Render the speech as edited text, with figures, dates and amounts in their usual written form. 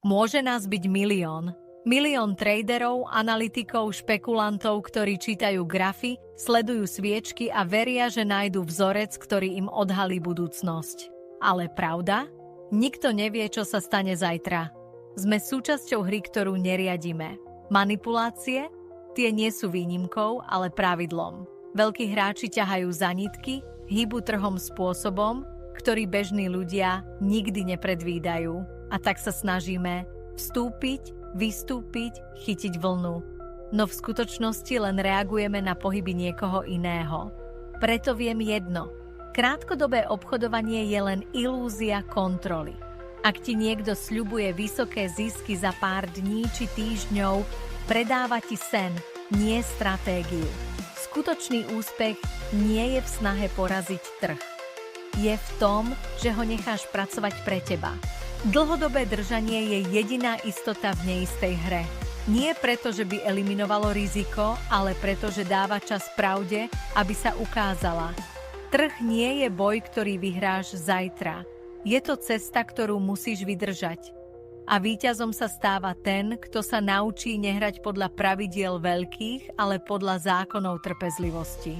Môže nás byť milión. Milión traderov, analytikov, špekulantov, ktorí čítajú grafy, sledujú sviečky a veria, že nájdu vzorec, ktorý im odhalí budúcnosť. Ale pravda? Nikto nevie, čo sa stane zajtra. Sme súčasťou hry, ktorú neriadime. Manipulácie? Tie nie sú výnimkou, ale pravidlom. Veľkí hráči ťahajú za nitky, hýbu trhom spôsobom, ktorý bežní ľudia nikdy nepredvídajú. A tak sa snažíme vstúpiť, vystúpiť, chytiť vlnu. No v skutočnosti len reagujeme na pohyby niekoho iného. Preto viem jedno. Krátkodobé obchodovanie je len ilúzia kontroly. Ak ti niekto sľubuje vysoké zisky za pár dní či týždňov, predáva ti sen, nie stratégiu. Skutočný úspech nie je v snahe poraziť trh. Je v tom, že ho necháš pracovať pre teba. Dlhodobé držanie je jediná istota v neistej hre. Nie preto, že by eliminovalo riziko, ale preto, že dáva čas pravde, aby sa ukázala. Trh nie je boj, ktorý vyhráš zajtra. Je to cesta, ktorú musíš vydržať. A víťazom sa stáva ten, kto sa naučí nehrať podľa pravidiel veľkých, ale podľa zákonov trpezlivosti.